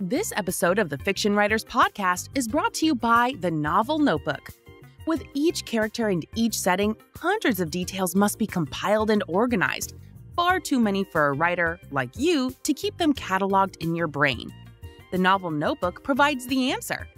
This episode of the Fiction Writers Podcast is brought to you by the Novel Notebook. With each character and each setting, hundreds of details must be compiled and organized. Far too many for a writer, like you, to keep them cataloged in your brain. The Novel Notebook provides the answer.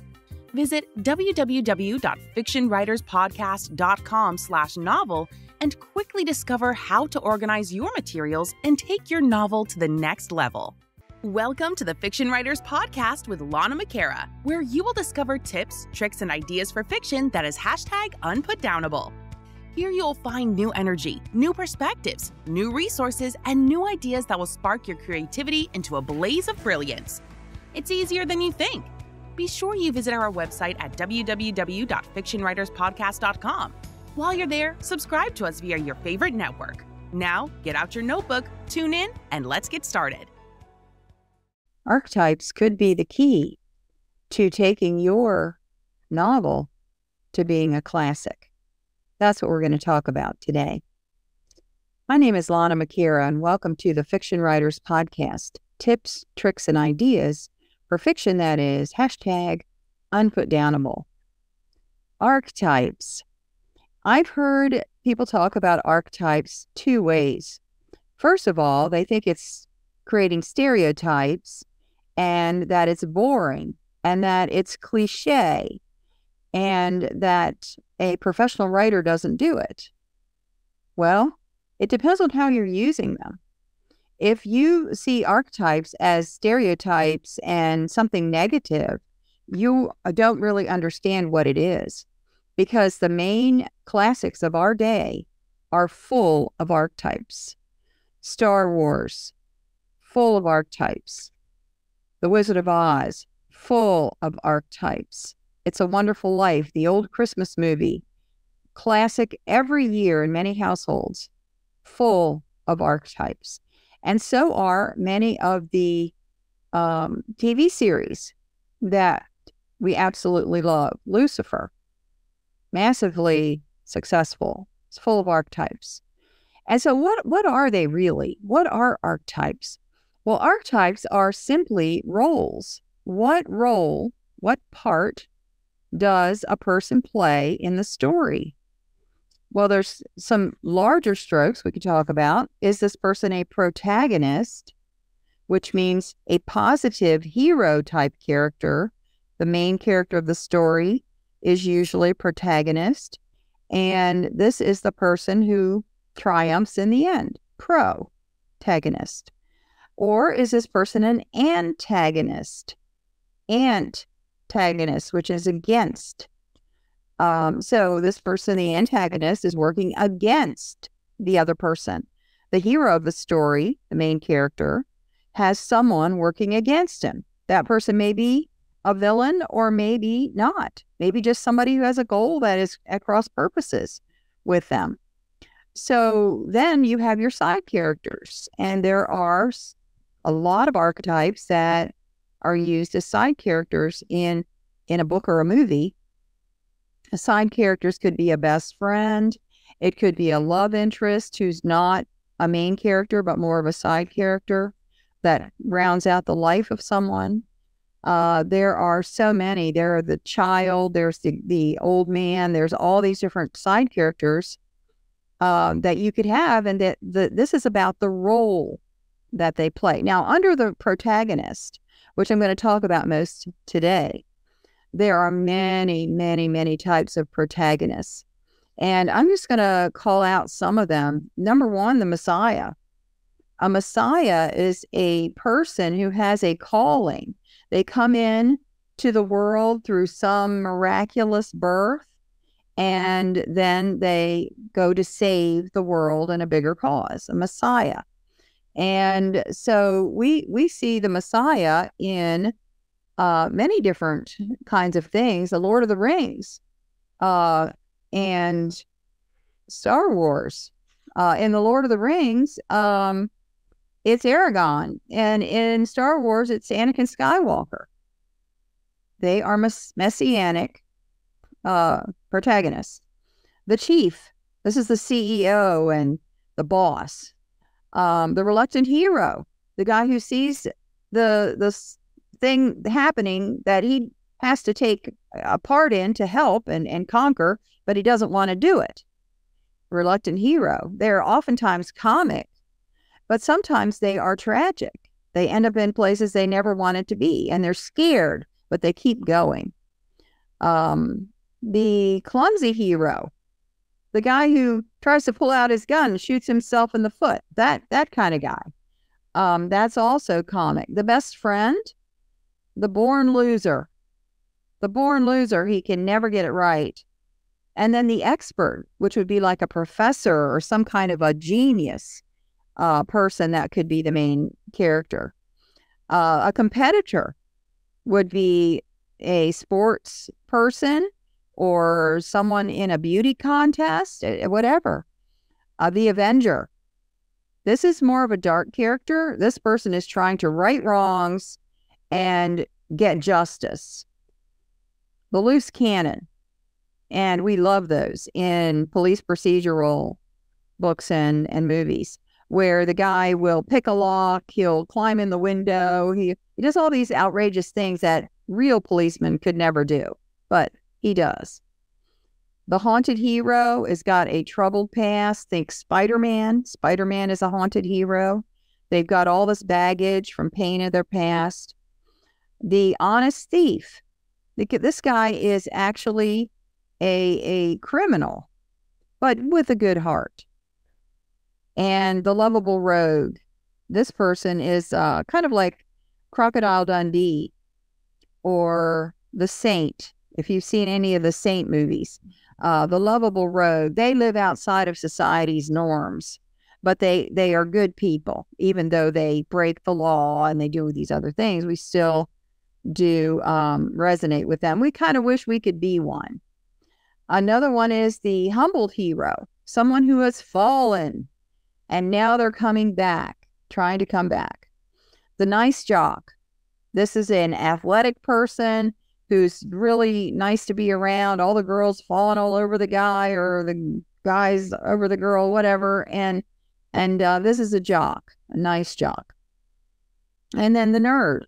Visit www.fictionwriterspodcast.com/novel and quickly discover how to organize your materials and take your novel to the next level. Welcome to the Fiction Writers Podcast with Lana McAra, where you will discover tips, tricks, and ideas for fiction that is #unputdownable. Here you'll find new energy, new perspectives, new resources, and new ideas that will spark your creativity into a blaze of brilliance. It's easier than you think. Be sure you visit our website at www.fictionwriterspodcast.com. While you're there, subscribe to us via your favorite network. Now, get out your notebook, tune in, and let's get started. Archetypes could be the key to taking your novel to being a classic. That's what we're going to talk about today. My name is Lana McAra, and welcome to the Fiction Writers Podcast. Tips, tricks, and ideas for fiction that is #unputdownable. Archetypes. I've heard people talk about archetypes two ways. First of all, they think it's creating stereotypes and that it's boring and that it's cliche and that a professional writer doesn't do it. Well, it depends on how you're using them. If you see archetypes as stereotypes and something negative, you don't really understand what it is, because the main classics of our day are full of archetypes. Star Wars, full of archetypes. The Wizard of Oz, full of archetypes. It's a Wonderful Life, the old Christmas movie, classic every year in many households, full of archetypes. And so are many of the TV series that we absolutely love. Lucifer, massively successful. It's full of archetypes. And so what are they really? What are archetypes? Well, archetypes are simply roles. What role, what part does a person play in the story? Well, there's some larger strokes we could talk about. Is this person a protagonist, which means a positive hero type character? The main character of the story is usually protagonist, and this is the person who triumphs in the end, protagonist. Or is this person an antagonist? Antagonist, which is against. So this person, the antagonist, is working against the other person. The hero of the story, the main character, has someone working against him. That person may be a villain or maybe not. Maybe just somebody who has a goal that is at cross purposes with them. So then you have your side characters, and there are a lot of archetypes that are used as side characters in a book or a movie. A side characters could be a best friend. It could be a love interest who's not a main character, but more of a side character that rounds out the life of someone. There are so many. There are the child, there's the old man, there's all these different side characters that you could have, and that this is about the role that they play. Now, under the protagonist, which I'm going to talk about most today, there are many, many, many types of protagonists. And I'm just going to call out some of them. Number one, the Messiah. A Messiah is a person who has a calling. They come in to the world through some miraculous birth, and then they go to save the world in a bigger cause, a Messiah. And so we see the Messiah in many different kinds of things. The Lord of the Rings and Star Wars. In the Lord of the Rings, it's Aragorn. And in Star Wars, it's Anakin Skywalker. They are messianic protagonists. The chief, this is the CEO and the boss. The reluctant hero, the guy who sees the thing happening that he has to take a part in to help and conquer, but he doesn't want to do it. Reluctant hero. They're oftentimes comic, but sometimes they are tragic. They end up in places they never wanted to be, and they're scared, but they keep going. The clumsy hero, the guy who tries to pull out his gun and shoots himself in the foot, that kind of guy. That's also comic. The best friend, the born loser. The born loser, he can never get it right. And then the expert, which would be like a professor or some kind of a genius person that could be the main character. A competitor would be a sports person or someone in a beauty contest, whatever. The Avenger. This is more of a dark character. This person is trying to right wrongs and get justice. The loose cannon. And we love those in police procedural books and movies, where the guy will pick a lock, he'll climb in the window, he does all these outrageous things that real policemen could never do, but he does. The haunted hero has got a troubled past. Think Spider-Man. Spider-Man is a haunted hero. They've got all this baggage from pain of their past. The honest thief. This guy is actually a criminal, but with a good heart. And the lovable rogue. This person is kind of like Crocodile Dundee or the Saint, if you've seen any of the Saint movies. The lovable rogue, they live outside of society's norms, but they are good people. Even though they break the law and they do these other things, we still do resonate with them. We kind of wish we could be one. Another one is the humbled hero, someone who has fallen and now they're coming back, trying to come back. The nice jock. This is an athletic person who's really nice to be around. All the girls falling all over the guy or the guys over the girl, whatever. And this is a jock, a nice jock. And then the nerd.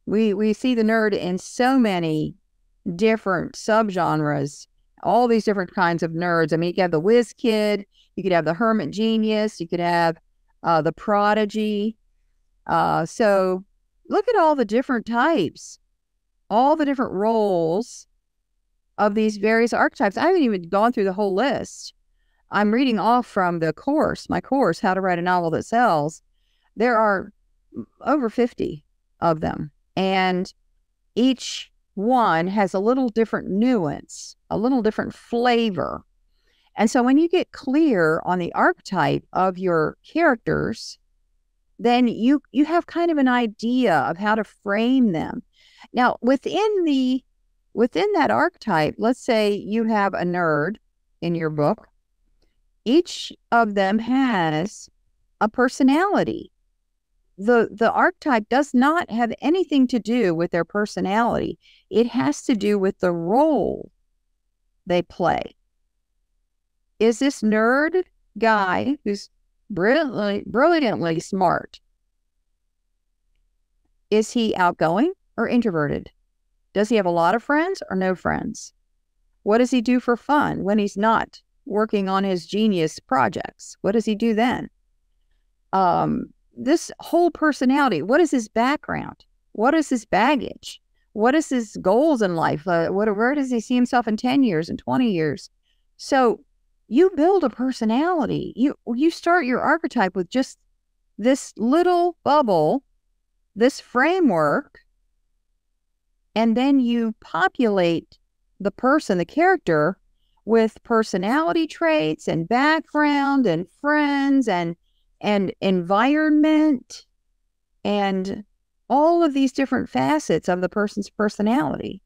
We see the nerd in so many different subgenres, all these different kinds of nerds. I mean, you could have the whiz kid, you could have the hermit genius, you could have the prodigy. So look at all the different types, all the different roles of these various archetypes. I haven't even gone through the whole list. I'm reading off from the course, my course, How to Write a Novel That Sells. There are over 50 of them. And each one has a little different nuance, a little different flavor. And so when you get clear on the archetype of your characters, then you have kind of an idea of how to frame them. Now, within that archetype, let's say you have a nerd in your book. Each of them has a personality. The archetype does not have anything to do with their personality. It has to do with the role they play. Is this nerd guy who's brilliantly smart, is he outgoing or introverted? Does he have a lot of friends or no friends? What does he do for fun when he's not working on his genius projects? What does he do then? This whole personality, what is his background? What is his baggage? What is his goals in life? Where does he see himself in 10 years and 20 years? So you build a personality. You start your archetype with just this little bubble, this framework, and then you populate the person, the character, with personality traits and background and friends and environment and all of these different facets of the person's personality.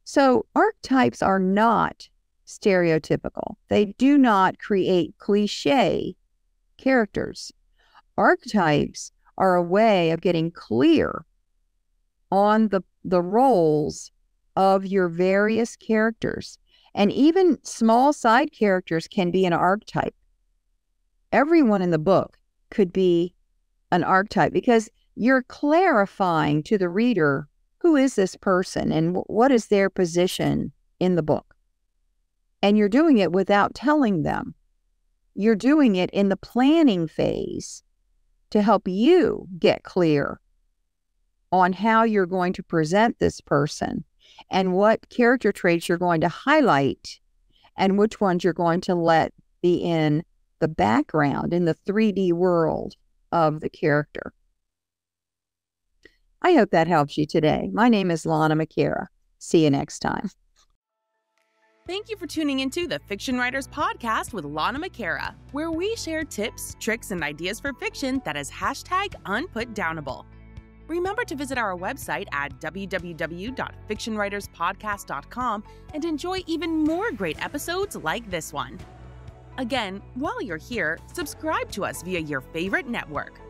So archetypes are not stereotypical. They do not create cliche characters. Archetypes are a way of getting clear on the roles of your various characters. And even small side characters can be an archetype. Everyone in the book could be an archetype because you're clarifying to the reader who is this person and what is their position in the book. And you're doing it without telling them. You're doing it in the planning phase to help you get clear on how you're going to present this person and what character traits you're going to highlight and which ones you're going to let be in the background, in the 3D world of the character. I hope that helps you today. My name is Lana McAra. See you next time. Thank you for tuning into the Fiction Writers Podcast with Lana McAra, where we share tips, tricks, and ideas for fiction that is #unputdownable. Remember to visit our website at www.fictionwriterspodcast.com and enjoy even more great episodes like this one. Again, while you're here, subscribe to us via your favorite network.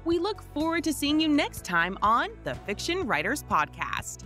We look forward to seeing you next time on the Fiction Writers Podcast.